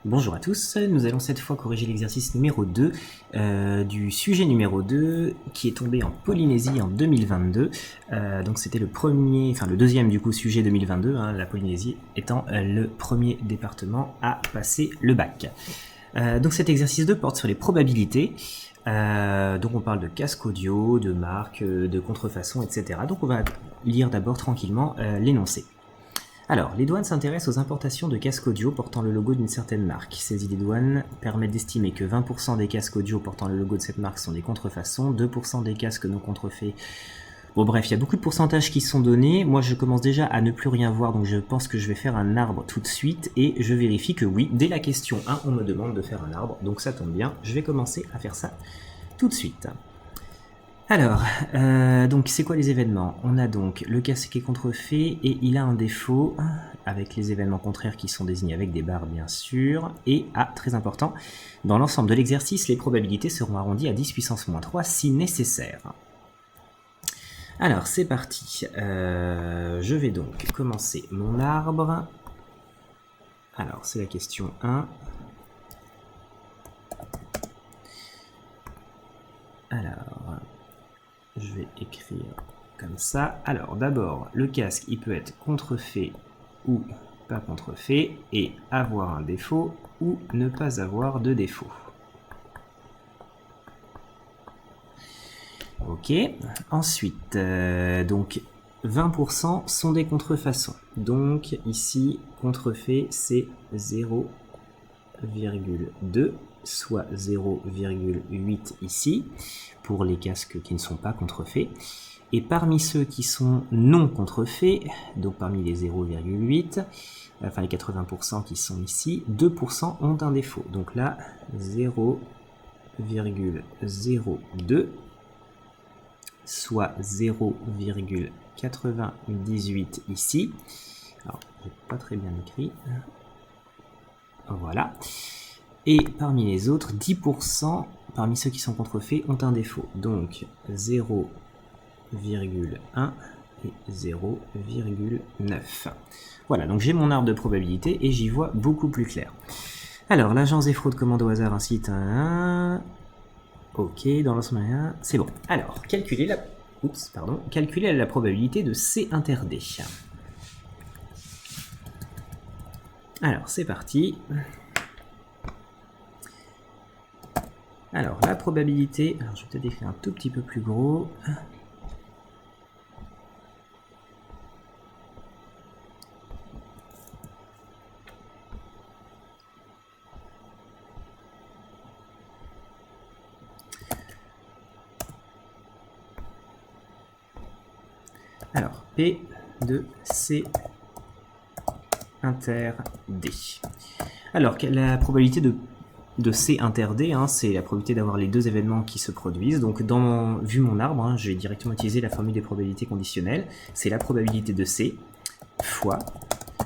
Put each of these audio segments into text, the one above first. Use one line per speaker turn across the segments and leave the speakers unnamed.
Bonjour à tous, nous allons cette fois corriger l'exercice numéro 2 du sujet numéro 2 qui est tombé en Polynésie en 2022. Donc c'était le deuxième du coup sujet 2022, hein, la Polynésie étant le premier département à passer le bac. Donc cet exercice 2 porte sur les probabilités. Donc on parle de casque audio, de marque, de contrefaçon, etc. Donc on va lire d'abord tranquillement l'énoncé. Alors, les douanes s'intéressent aux importations de casques audio portant le logo d'une certaine marque. Ces idées douanes permettent d'estimer que 20% des casques audio portant le logo de cette marque sont des contrefaçons, 2% des casques non contrefaits. Bon bref, il y a beaucoup de pourcentages qui sont donnés. Moi, je commence déjà à ne plus rien voir, donc je pense que je vais faire un arbre tout de suite, et je vérifie que oui, dès la question 1, on me demande de faire un arbre, donc ça tombe bien, je vais commencer à faire ça tout de suite. Alors, donc c'est quoi les événements? On a donc le casque qui est contrefait et il a un défaut, avec les événements contraires qui sont désignés avec des barres bien sûr, et très important, dans l'ensemble de l'exercice, les probabilités seront arrondies à 10 puissance moins 3 si nécessaire. Alors c'est parti, je vais donc commencer mon arbre. Alors c'est la question 1. Alors, je vais écrire comme ça. Alors d'abord, le casque, il peut être contrefait ou pas contrefait, et avoir un défaut ou ne pas avoir de défaut. Ok, ensuite, donc 20% sont des contrefaçons. Donc ici, contrefait, c'est 0,2, soit 0,8 ici, pour les casques qui ne sont pas contrefaits. Et parmi ceux qui sont non contrefaits, donc parmi les 0,8, enfin les 80% qui sont ici, 2% ont un défaut. Donc là, 0,02, soit 0,98 ici. Alors, j'ai pas très bien écrit. Voilà. Et parmi les autres, 10%, parmi ceux qui sont contrefaits, ont un défaut. Donc 0,1 et 0,9. Voilà, donc j'ai mon arbre de probabilité et j'y vois beaucoup plus clair. Alors, l'agence des fraudes commande au hasard un site 1. Ok, dans l'ensemble, c'est bon. Alors, calculer la probabilité de C inter D. Alors, c'est parti. Alors, la probabilité... Alors, je vais peut-être écrire un tout petit peu plus gros. Alors, P de C inter D. Alors, la probabilité de C inter D, c'est la probabilité d'avoir les deux événements qui se produisent. Donc, vu mon arbre, je vais directement utiliser la formule des probabilités conditionnelles. C'est la probabilité de C fois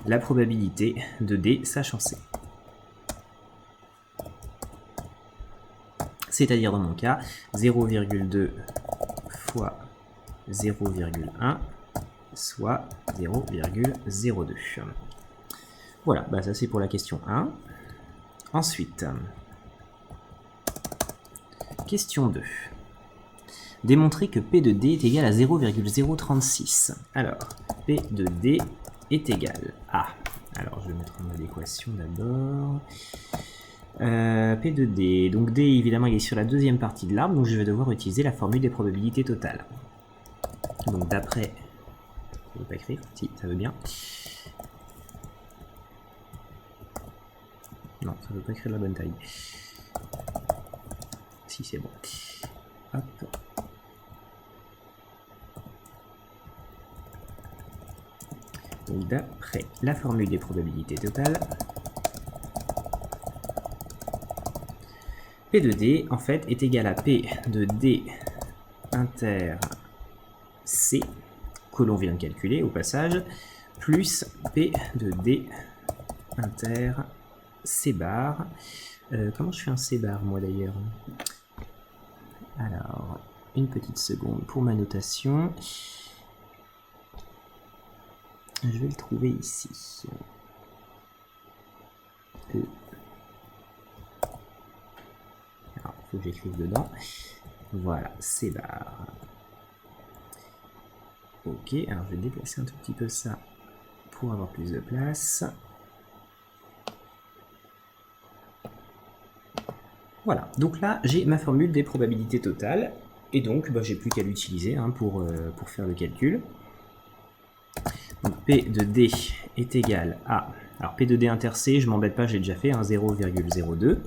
la probabilité de D sachant C. C'est-à-dire dans mon cas, 0,2 fois 0,1 soit 0,02. Voilà, ça c'est pour la question 1. Ensuite, question 2. Démontrer que P de D est égal à 0,036. Alors, P de D est égal à... Alors, je vais mettre en adéquation d'abord. P de D. Donc D, évidemment, il est sur la deuxième partie de l'arbre, donc je vais devoir utiliser la formule des probabilités totales. Donc d'après... Ça veut pas écrire? Si, ça veut bien. Non, ça veut pas écrire de la bonne taille. Si, c'est bon. Hop. Donc d'après la formule des probabilités totales, P de D, en fait, est égal à P de D inter C, que l'on vient de calculer au passage, plus P de D inter C bar. Comment je fais un C bar, moi, d'ailleurs? Alors, une petite seconde pour ma notation. Je vais le trouver ici. faut que j'écrive dedans. Voilà, C bar. Ok, alors je vais déplacer un tout petit peu ça pour avoir plus de place. Voilà, donc là j'ai ma formule des probabilités totales, et donc j'ai plus qu'à l'utiliser pour faire le calcul. Donc P de D est égal à, alors P de D inter C, je m'embête pas, j'ai déjà fait, 0,02,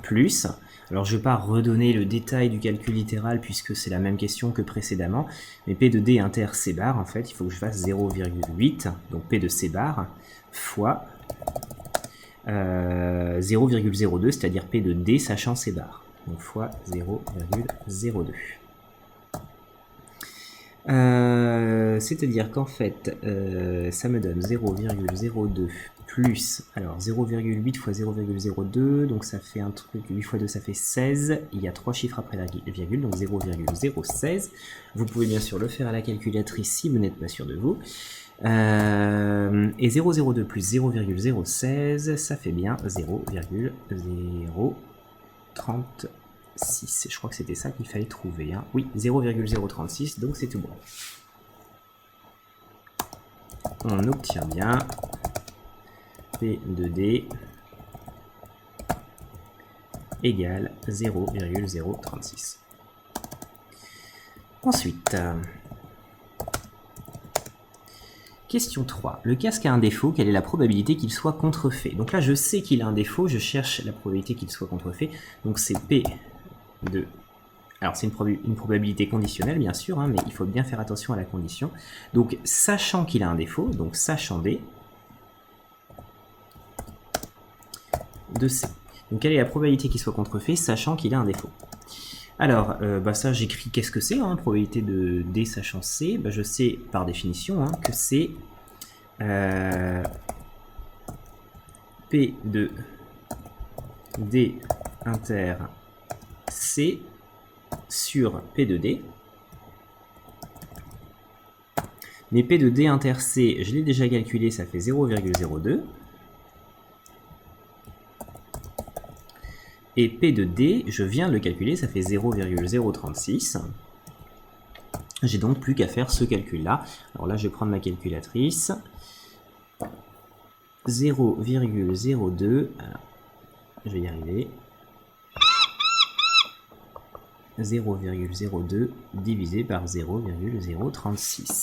plus, alors je ne vais pas redonner le détail du calcul littéral puisque c'est la même question que précédemment, mais P de D inter C bar, en fait, il faut que je fasse 0,8, donc P de C bar, fois 0,02, c'est-à-dire P de D sachant C bar, donc fois 0,02. C'est-à-dire qu'en fait, ça me donne 0,02 plus, alors 0,8 fois 0,02, donc ça fait un truc, 8 fois 2 ça fait 16, il y a 3 chiffres après la virgule, donc 0,016. Vous pouvez bien sûr le faire à la calculatrice si vous n'êtes pas sûr de vous. Et 0,02 plus 0,016, ça fait bien 0,036. Je crois que c'était ça qu'il fallait trouver. Oui, 0,036, donc c'est tout bon. On obtient bien P de D égale 0,036. Ensuite, question 3. Le casque a un défaut, quelle est la probabilité qu'il soit contrefait? Donc là, je sais qu'il a un défaut, je cherche la probabilité qu'il soit contrefait. Donc c'est P de... Alors c'est une probabilité conditionnelle, bien sûr, mais il faut bien faire attention à la condition. Donc sachant qu'il a un défaut, donc sachant D, de C. Donc quelle est la probabilité qu'il soit contrefait, sachant qu'il a un défaut? Alors, ça j'écris qu'est-ce que c'est, probabilité de D sachant C, je sais par définition que c'est P de D inter C sur P de D. Mais P de D inter C, je l'ai déjà calculé, ça fait 0,02. Et P de D, je viens de le calculer, ça fait 0,036. J'ai donc plus qu'à faire ce calcul-là. Alors là, je vais prendre ma calculatrice. 0,02, je vais y arriver. 0,02 divisé par 0,036.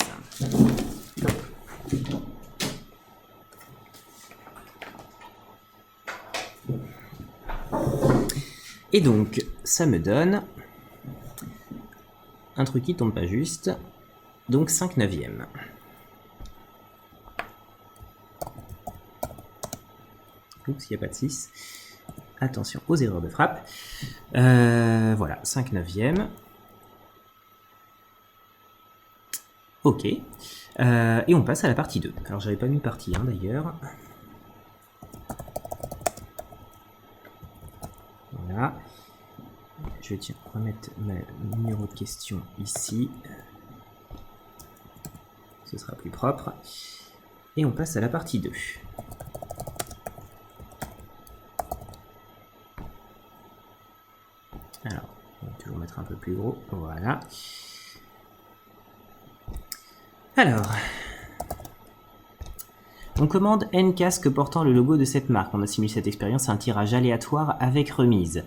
Et donc, ça me donne un truc qui tombe pas juste, donc 5/9. Oups, il n'y a pas de 6. Attention aux erreurs de frappe. Voilà, 5/9. Ok. Et on passe à la partie 2. Alors, j'avais pas mis partie 1 d'ailleurs. Voilà. Je vais remettre mon numéro de question ici. Ce sera plus propre. Et on passe à la partie 2. Alors, on va toujours mettre un peu plus gros. Voilà. Alors, on commande N casques portant le logo de cette marque. On assimile cette expérience à un tirage aléatoire avec remise.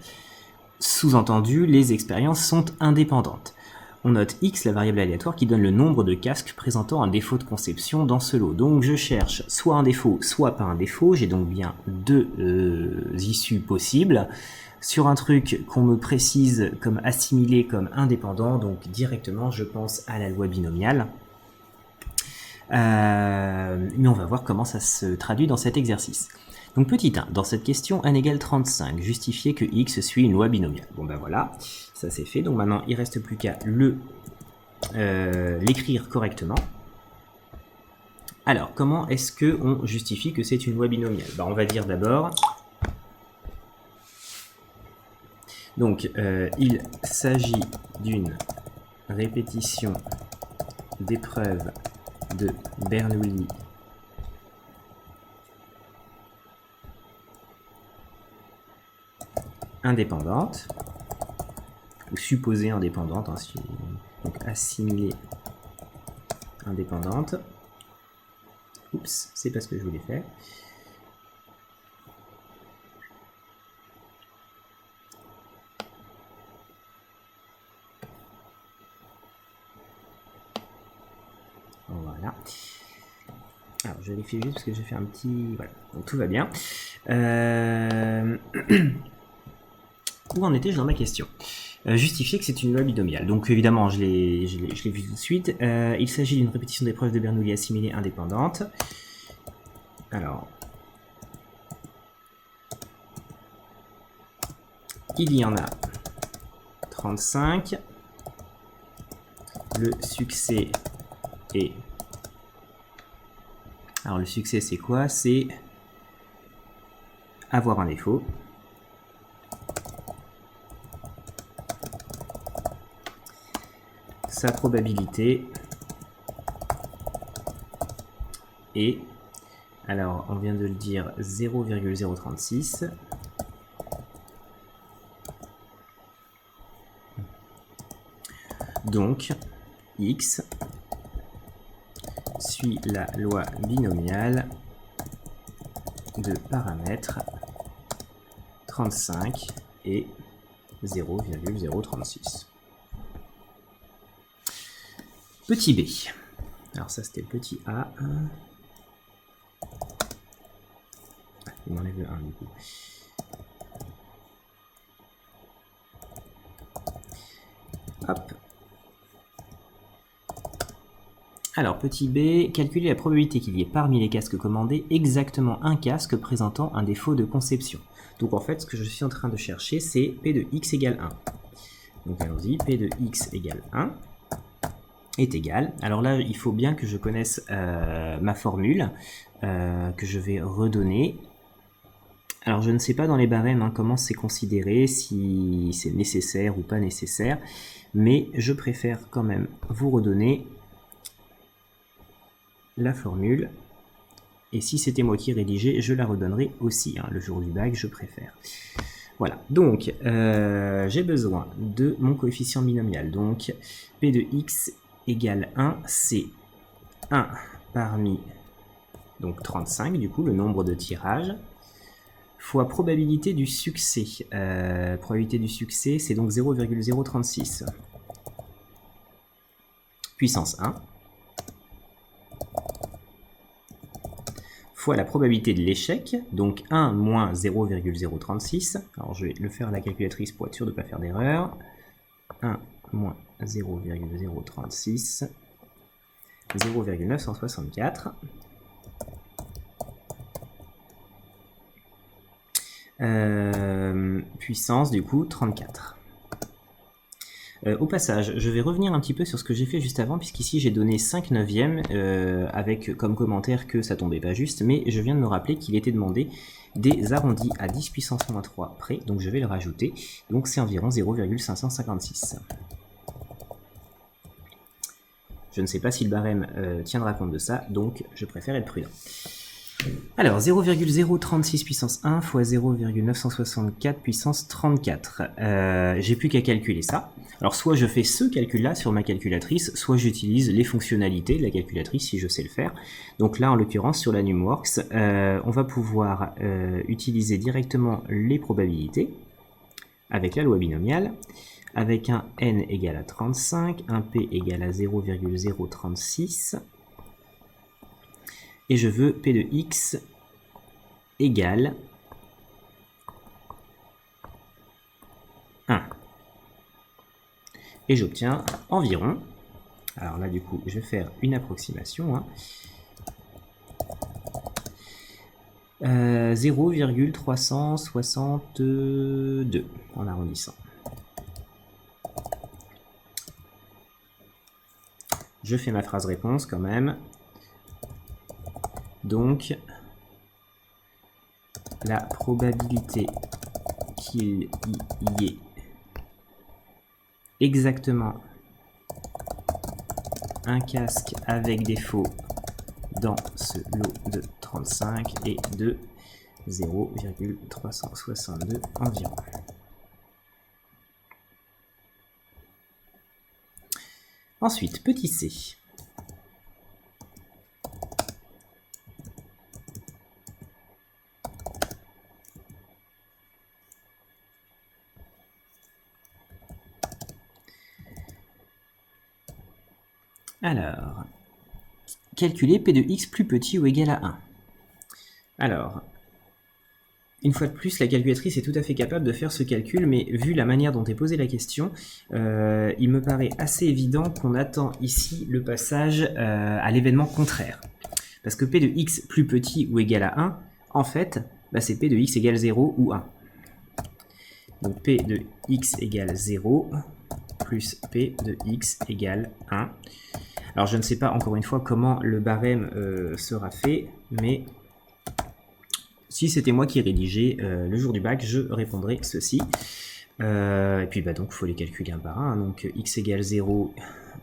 Sous-entendu, les expériences sont indépendantes. On note X, la variable aléatoire, qui donne le nombre de casques présentant un défaut de conception dans ce lot. Donc je cherche soit un défaut, soit pas un défaut. J'ai donc bien deux issues possibles. Sur un truc qu'on me précise comme assimilé comme indépendant, donc directement je pense à la loi binomiale. Mais on va voir comment ça se traduit dans cet exercice. Donc petit 1, dans cette question, n égale 35, justifier que x suit une loi binomiale. Bon ben voilà, ça c'est fait. Donc maintenant, il ne reste plus qu'à l'écrire correctement. Alors, comment est-ce qu'on justifie que c'est une loi binomiale? On va dire d'abord... Donc, il s'agit d'une répétition d'épreuves de Bernoulli indépendante. ou supposée indépendante, hein, donc assimilée indépendante. Oups, c'est pas ce que je voulais faire. Voilà. Alors, je vérifie juste parce que j'ai fait un petit... Voilà, donc tout va bien. Où en étais-je dans ma question? Justifier que c'est une loi binomiale. Donc évidemment, je l'ai vu tout de suite. Il s'agit d'une répétition des preuves de Bernoulli assimilée indépendante. Alors, il y en a 35. Le succès est... Alors le succès c'est quoi? C'est avoir un défaut. Sa probabilité est, alors on vient de le dire, 0,036. Donc x suit la loi binomiale de paramètres 35 et 0,036. Petit b. Alors ça c'était le petit a. Il m'enlève le 1 du coup. Hop. Alors, petit b, calculer la probabilité qu'il y ait parmi les casques commandés exactement un casque présentant un défaut de conception. Donc en fait, ce que je suis en train de chercher, c'est P de x égale 1. Donc allons-y, P de x égale 1 est égal. Alors là, il faut bien que je connaisse ma formule, que je vais redonner. Alors je ne sais pas dans les barèmes comment c'est considéré, si c'est nécessaire ou pas nécessaire, mais je préfère quand même vous redonner la formule, et si c'était moi qui rédigeais, je la redonnerai aussi, le jour du bac, je préfère. Voilà, donc j'ai besoin de mon coefficient binomial, donc P de x égale 1, c'est 1 parmi donc 35, du coup, le nombre de tirages, fois probabilité du succès. Probabilité du succès, c'est donc 0,036 puissance 1, fois la probabilité de l'échec, donc 1 moins 0,036. Alors je vais le faire à la calculatrice pour être sûr de ne pas faire d'erreur. 1 moins 0,036, 0,964. Puissance du coup 34. Au passage, je vais revenir un petit peu sur ce que j'ai fait juste avant, puisqu'ici j'ai donné 5 neuvièmes avec comme commentaire que ça tombait pas juste, mais je viens de me rappeler qu'il était demandé des arrondis à 10 puissance moins 3 près, donc je vais le rajouter, donc c'est environ 0,556. Je ne sais pas si le barème tiendra compte de ça, donc je préfère être prudent. Alors, 0,036 puissance 1 fois 0,964 puissance 34. J'ai plus qu'à calculer ça. Alors, soit je fais ce calcul-là sur ma calculatrice, soit j'utilise les fonctionnalités de la calculatrice si je sais le faire. Donc là, en l'occurrence, sur la Numworks, on va pouvoir utiliser directement les probabilités avec la loi binomiale, avec un n égale à 35, un p égale à 0,036, et je veux P de x égale 1. Et j'obtiens environ, alors là du coup je vais faire une approximation, 0,362 en arrondissant. Je fais ma phrase réponse quand même. Donc, la probabilité qu'il y ait exactement un casque avec défaut dans ce lot de 35 est de 0,362 environ. Ensuite, petit c. Alors, calculer P de x plus petit ou égal à 1. Alors, une fois de plus, la calculatrice est tout à fait capable de faire ce calcul, mais vu la manière dont est posée la question, il me paraît assez évident qu'on attend ici le passage à l'événement contraire. Parce que P de x plus petit ou égal à 1, en fait, bah, c'est P de x égale 0 ou 1. Donc P de x égale 0 plus P de x égale 1. Alors je ne sais pas encore une fois comment le barème sera fait, mais si c'était moi qui rédigeais le jour du bac, je répondrais ceci. Et puis bah, donc il faut les calculer un par un. Donc x égale 0,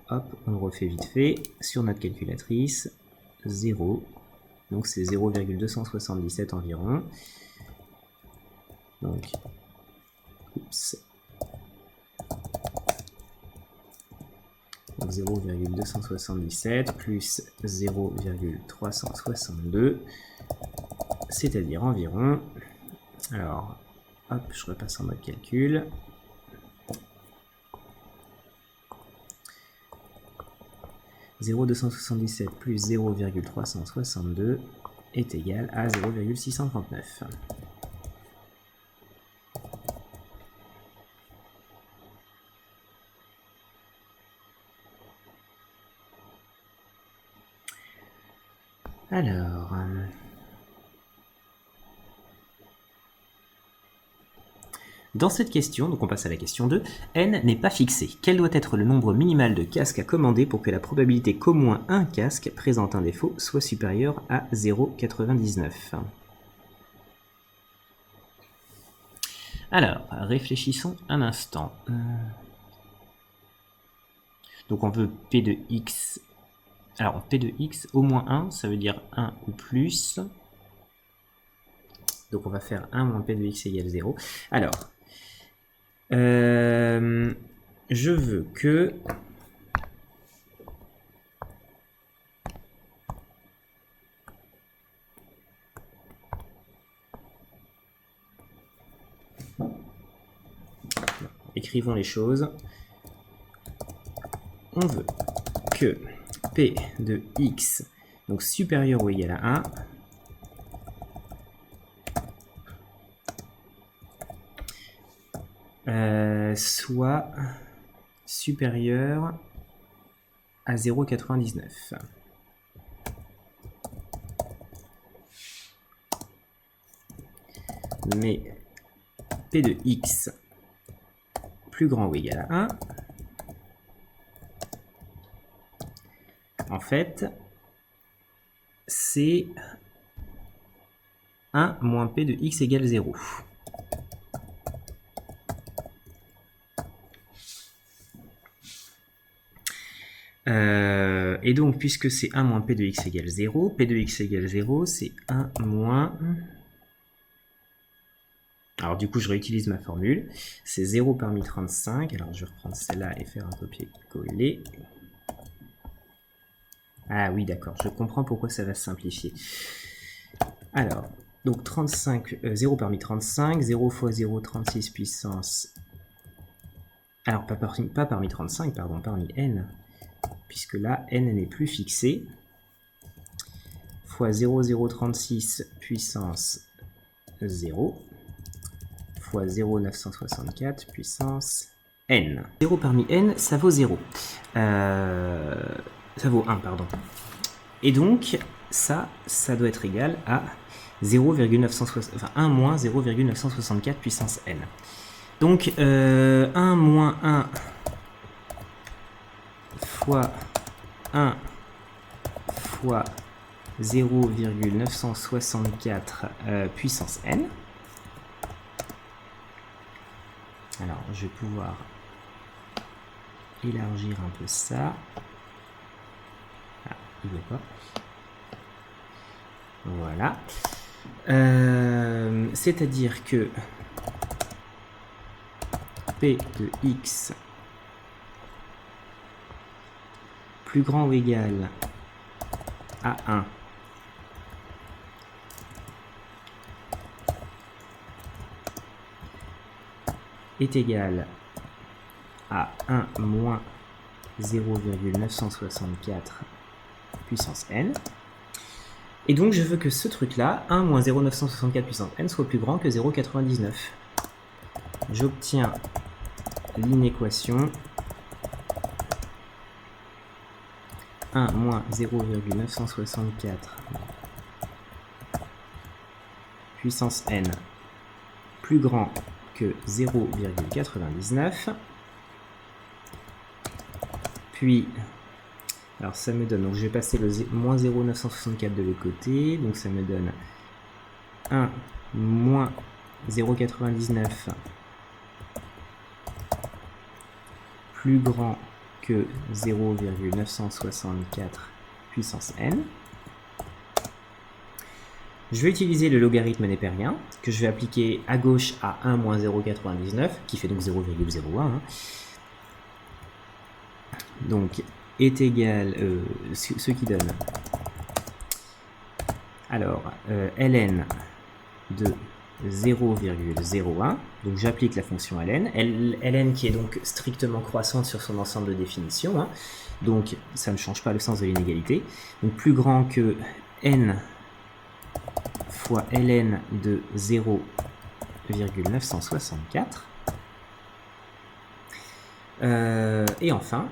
hop, on le refait vite fait. Sur notre calculatrice, 0, donc c'est 0,277 environ. Donc, oups. Donc 0,277 plus 0,362, c'est-à-dire environ, alors, hop, je repasse en mode calcul, « 0,277 plus 0,362 est égal à 0,639. » Alors, dans cette question, donc on passe à la question 2, n n'est pas fixé. Quel doit être le nombre minimal de casques à commander pour que la probabilité qu'au moins un casque présente un défaut soit supérieure à 0,99? Alors, réfléchissons un instant. Donc on veut P de x. Alors P de x au moins 1, ça veut dire 1 ou plus. Donc on va faire 1 moins P de x égale 0. Alors, je veux que écrivons les choses. On veut que P de x, donc supérieur ou égal à 1, soit supérieur à 0,99. Mais P de x plus grand ou égal à 1, en fait, c'est 1 moins P de x égale 0. Et donc, puisque c'est 1 moins P de x égale 0, P de x égale 0, c'est 1 moins... Alors du coup, je réutilise ma formule. C'est 0 parmi 35. Alors je vais reprendre celle-là et faire un copier-coller. Ah oui, d'accord. Je comprends pourquoi ça va se simplifier. Alors, donc 35, 0 parmi 35. 0 fois 0, 36 puissance... Alors, pas parmi 35, pardon, parmi n. Puisque là, n n'est plus fixé. Fois 0,036 puissance 0. Fois 0,964 puissance n. 0 parmi n, ça vaut 0. Ça vaut 1, pardon. Et donc, ça doit être égal à 1 moins 0,964 puissance n. Donc, 1 moins 1 fois 1 fois 0,964 puissance n. Alors, je vais pouvoir élargir un peu ça. Ah, il ne veut pas. Voilà. C'est-à-dire que P de x plus grand ou égal à 1 est égal à 1 moins 0,964 puissance n. Et donc je veux que ce truc-là, 1 moins 0,964 puissance n, soit plus grand que 0,99. J'obtiens l'inéquation 1 moins 0,964 puissance n plus grand que 0,99. Puis, alors ça me donne, donc je vais passer le moins 0,964 de l'autre côté, donc ça me donne 1 moins 0,99 plus grand que 0,964 puissance n. Je vais utiliser le logarithme népérien, que je vais appliquer à gauche à 1 moins 0,99, qui fait donc 0,01. Hein. Donc, est égal, ce qui donne, alors, ln de 0,01, donc j'applique la fonction ln, ln qui est donc strictement croissante sur son ensemble de définitions, hein, donc ça ne change pas le sens de l'inégalité, donc plus grand que n fois ln de 0,964, et enfin,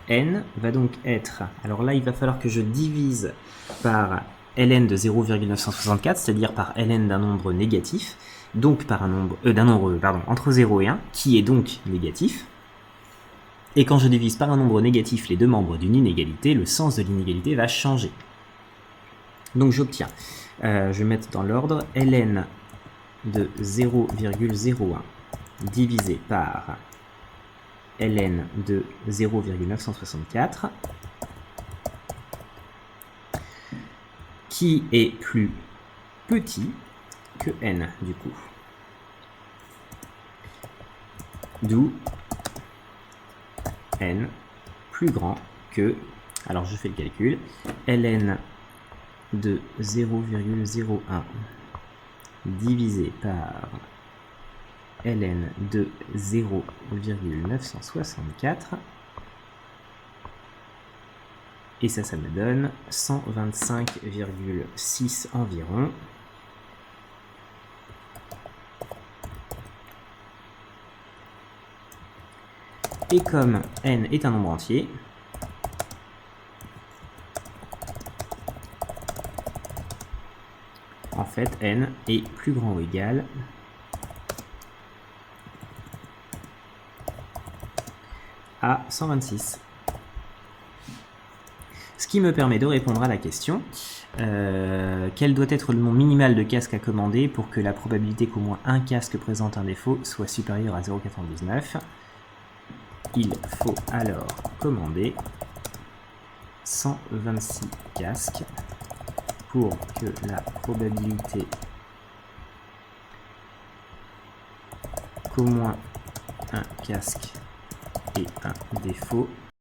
n va donc être, alors là il va falloir que je divise par ln de 0,964, c'est-à-dire par ln d'un nombre négatif, donc par un nombre, entre 0 et 1, qui est donc négatif. Et quand je divise par un nombre négatif les deux membres d'une inégalité, le sens de l'inégalité va changer. Donc j'obtiens, je vais mettre dans l'ordre, ln de 0,01 divisé par ln de 0,964, qui est plus petit que n du coup. D'où n plus grand que, alors je fais le calcul, ln de 0,01 divisé par ln de 0,964, et ça me donne 125,6 environ. Et comme n est un nombre entier, en fait n est plus grand ou égal à 126. Ce qui me permet de répondre à la question quel doit être le nombre minimal de casques à commander pour que la probabilité qu'au moins un casque présente un défaut soit supérieure à 0,99. Il faut alors commander 126 casques pour que la probabilité qu'au moins un casque ait un défaut